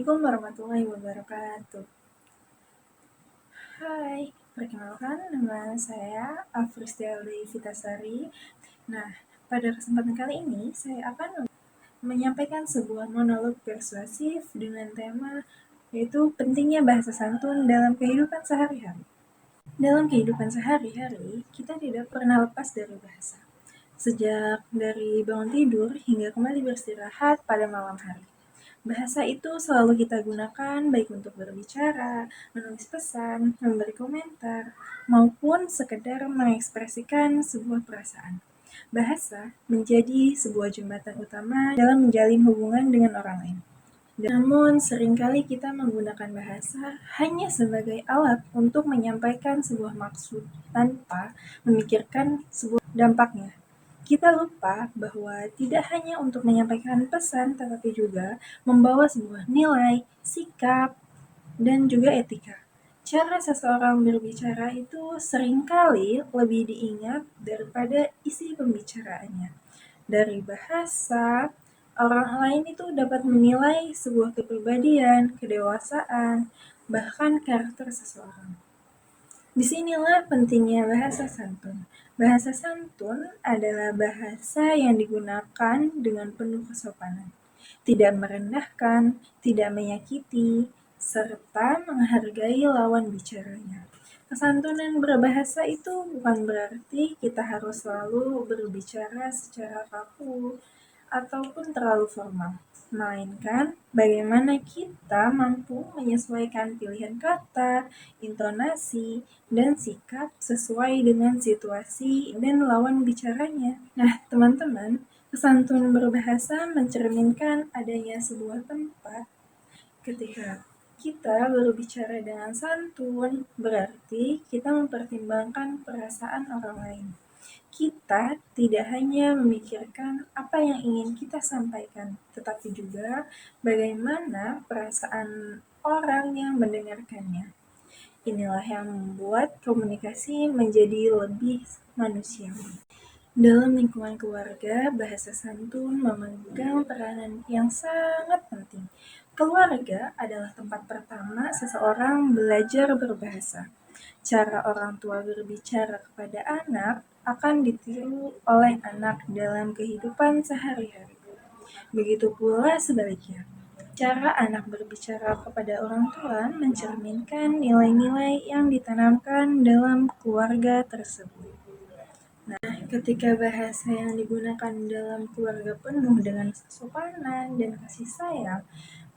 Assalamualaikum warahmatullahi wabarakatuh. Hai, perkenalkan nama saya Afristialdi Vitasari. Nah, pada kesempatan kali ini saya akan menyampaikan sebuah monolog persuasif dengan tema yaitu pentingnya bahasa santun dalam kehidupan sehari-hari. Dalam kehidupan sehari-hari, kita tidak pernah lepas dari bahasa. Sejak dari bangun tidur hingga kembali beristirahat pada malam hari. Bahasa itu selalu kita gunakan baik untuk berbicara, menulis pesan, memberi komentar, maupun sekedar mengekspresikan sebuah perasaan. Bahasa menjadi sebuah jembatan utama dalam menjalin hubungan dengan orang lain. Namun, seringkali kita menggunakan bahasa hanya sebagai alat untuk menyampaikan sebuah maksud tanpa memikirkan sebuah dampaknya. Kita lupa bahwa tidak hanya untuk menyampaikan pesan, tetapi juga membawa sebuah nilai, sikap, dan juga etika. Cara seseorang berbicara itu seringkali lebih diingat daripada isi pembicaraannya. Dari bahasa, orang lain itu dapat menilai sebuah kepribadian, kedewasaan, bahkan karakter seseorang. Disinilah pentingnya bahasa santun. Bahasa santun adalah bahasa yang digunakan dengan penuh kesopanan, tidak merendahkan, tidak menyakiti, serta menghargai lawan bicaranya. Kesantunan berbahasa itu bukan berarti kita harus selalu berbicara secara kaku ataupun terlalu formal, melainkan bagaimana kita mampu menyesuaikan pilihan kata, intonasi, dan sikap sesuai dengan situasi dan lawan bicaranya. Nah, teman-teman, kesantun berbahasa mencerminkan adanya sebuah tempat ketika kita berbicara dengan santun, berarti kita mempertimbangkan perasaan orang lain. Kita tidak hanya memikirkan apa yang ingin kita sampaikan, tetapi juga bagaimana perasaan orang yang mendengarkannya. Inilah yang membuat komunikasi menjadi lebih manusiawi. Dalam lingkungan keluarga, bahasa santun memegang peranan yang sangat penting. Keluarga adalah tempat pertama seseorang belajar berbahasa. Cara orang tua berbicara kepada anak akan ditiru oleh anak dalam kehidupan sehari-hari. Begitu pula sebaliknya. Cara anak berbicara kepada orang tua mencerminkan nilai-nilai yang ditanamkan dalam keluarga tersebut. Nah, ketika bahasa yang digunakan dalam keluarga penuh dengan kesopanan dan kasih sayang,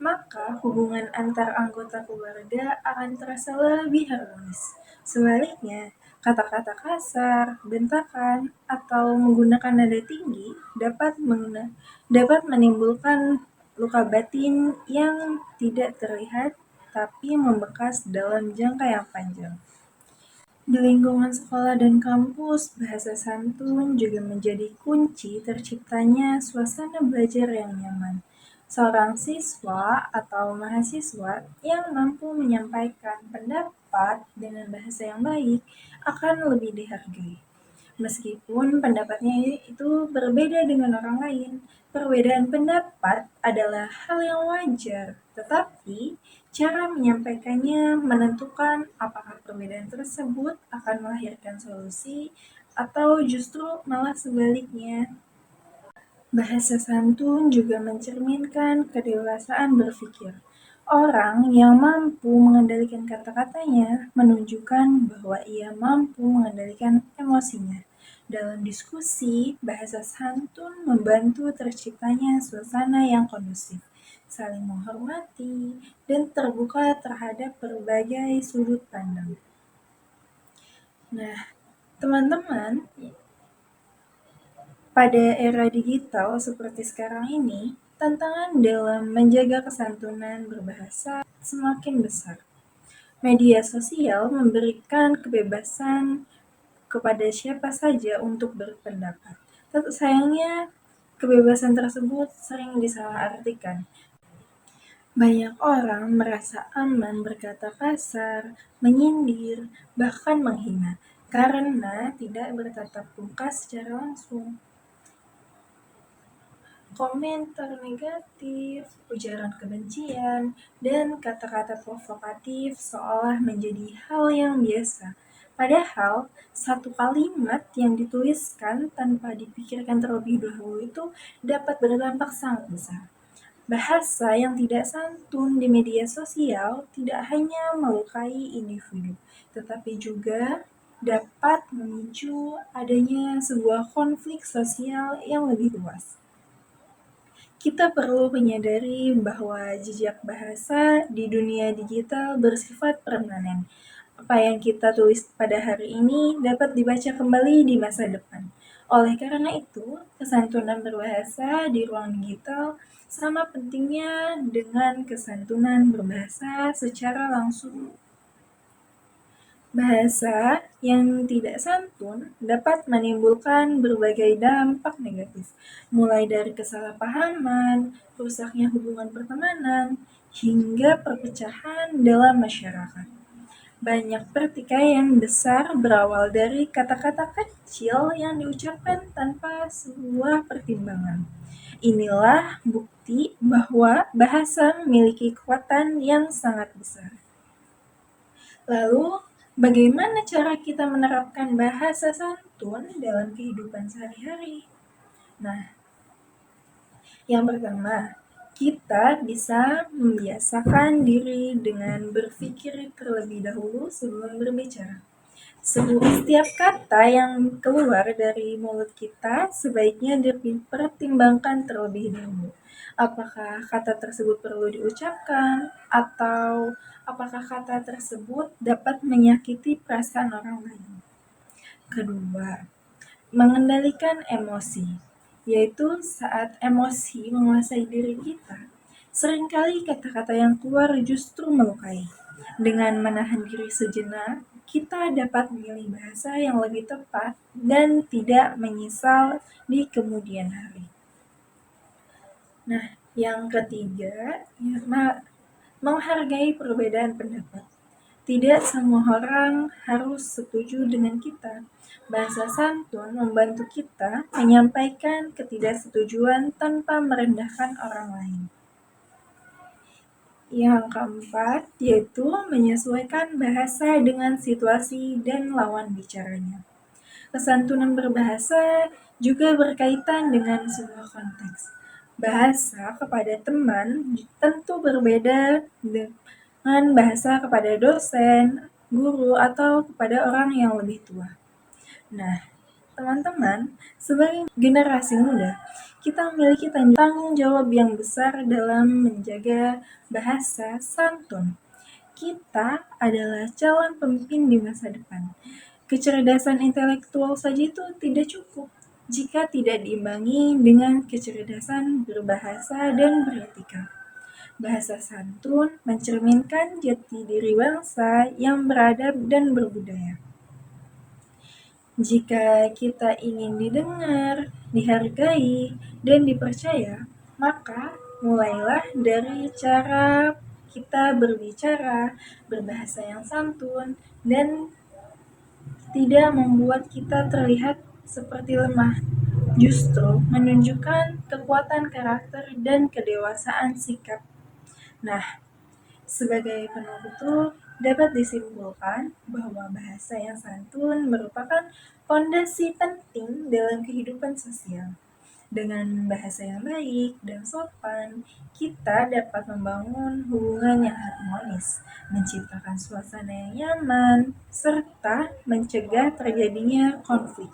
maka hubungan antar anggota keluarga akan terasa lebih harmonis. Sebaliknya, kata-kata kasar, bentakan, atau menggunakan nada tinggi dapat menimbulkan luka batin yang tidak terlihat tapi membekas dalam jangka yang panjang. Di lingkungan sekolah dan kampus, bahasa santun juga menjadi kunci terciptanya suasana belajar yang nyaman. Seorang siswa atau mahasiswa yang mampu menyampaikan pendapat dengan bahasa yang baik akan lebih dihargai. Meskipun pendapatnya itu berbeda dengan orang lain, perbedaan pendapat adalah hal yang wajar, tetapi cara menyampaikannya menentukan apakah perbedaan tersebut akan melahirkan solusi atau justru malah sebaliknya. Bahasa santun juga mencerminkan kedewasaan berpikir. Orang yang mampu mengendalikan kata-katanya menunjukkan bahwa ia mampu mengendalikan emosinya. Dalam diskusi, bahasa santun membantu terciptanya suasana yang kondusif, saling menghormati, dan terbuka terhadap berbagai sudut pandang. Nah, teman-teman, pada era digital seperti sekarang ini, tantangan dalam menjaga kesantunan berbahasa semakin besar. Media sosial memberikan kebebasan kepada siapa saja untuk berpendapat. Tapi sayangnya, kebebasan tersebut sering disalahartikan. Banyak orang merasa aman berkata kasar, menyindir, bahkan menghina, karena tidak bertatap muka secara langsung. komentar negatif, ujaran kebencian, dan kata-kata provokatif seolah menjadi hal yang biasa. Padahal, satu kalimat yang dituliskan tanpa dipikirkan terlebih dahulu itu dapat berdampak sangat besar. Bahasa yang tidak santun di media sosial tidak hanya melukai individu, tetapi juga dapat memicu adanya sebuah konflik sosial yang lebih luas. Kita perlu menyadari bahwa jejak bahasa di dunia digital bersifat permanen. Apa yang kita tulis pada hari ini dapat dibaca kembali di masa depan. Oleh karena itu, kesantunan berbahasa di ruang digital sama pentingnya dengan kesantunan berbahasa secara langsung. Bahasa yang tidak santun dapat menimbulkan berbagai dampak negatif, mulai dari kesalahpahaman, rusaknya hubungan pertemanan, hingga perpecahan dalam masyarakat. Banyak pertikaian besar berawal dari kata-kata kecil yang diucapkan tanpa sebuah pertimbangan. Inilah bukti bahwa bahasa memiliki kekuatan yang sangat besar. Lalu, bagaimana cara kita menerapkan bahasa santun dalam kehidupan sehari-hari? Nah, yang pertama, kita bisa membiasakan diri dengan berpikir terlebih dahulu sebelum berbicara. Setiap kata yang keluar dari mulut kita sebaiknya dipertimbangkan terlebih dahulu. Apakah kata tersebut perlu diucapkan, atau apakah kata tersebut dapat menyakiti perasaan orang lain. Kedua, mengendalikan emosi, yaitu saat emosi menguasai diri kita. Seringkali kata-kata yang keluar justru melukai. Dengan menahan diri sejenak, kita dapat memilih bahasa yang lebih tepat dan tidak menyesal di kemudian hari. Nah, yang ketiga, menghargai perbedaan pendapat. Tidak semua orang harus setuju dengan kita. Bahasa santun membantu kita menyampaikan ketidaksetujuan tanpa merendahkan orang lain. Yang keempat, yaitu menyesuaikan bahasa dengan situasi dan lawan bicaranya. Kesantunan berbahasa juga berkaitan dengan sebuah konteks. Bahasa kepada teman tentu berbeda dengan bahasa kepada dosen, guru, atau kepada orang yang lebih tua. Nah, teman-teman, sebagai generasi muda, kita memiliki tanggung jawab yang besar dalam menjaga bahasa santun. Kita adalah calon pemimpin di masa depan. Kecerdasan intelektual saja itu tidak cukup jika tidak diimbangi dengan kecerdasan berbahasa dan beretika. Bahasa santun mencerminkan jati diri bangsa yang beradab dan berbudaya. Jika kita ingin didengar, dihargai, dan dipercaya, maka mulailah dari cara kita berbicara, berbahasa yang santun, dan tidak membuat kita terlihat seperti lemah, justru menunjukkan kekuatan karakter dan kedewasaan sikap. Nah, sebagai penutup, dapat disimpulkan bahwa bahasa yang santun merupakan fondasi penting dalam kehidupan sosial. Dengan bahasa yang baik dan sopan, kita dapat membangun hubungan yang harmonis, menciptakan suasana yang nyaman, serta mencegah terjadinya konflik.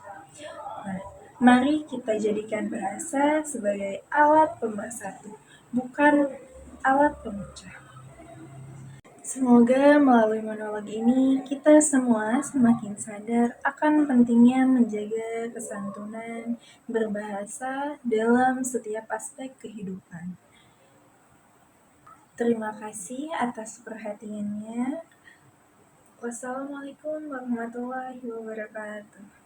Nah, mari kita jadikan bahasa sebagai alat pemersatu, bukan alat pemecah. Semoga melalui monolog ini kita semua semakin sadar akan pentingnya menjaga kesantunan berbahasa dalam setiap aspek kehidupan. Terima kasih atas perhatiannya. Wassalamualaikum warahmatullahi wabarakatuh.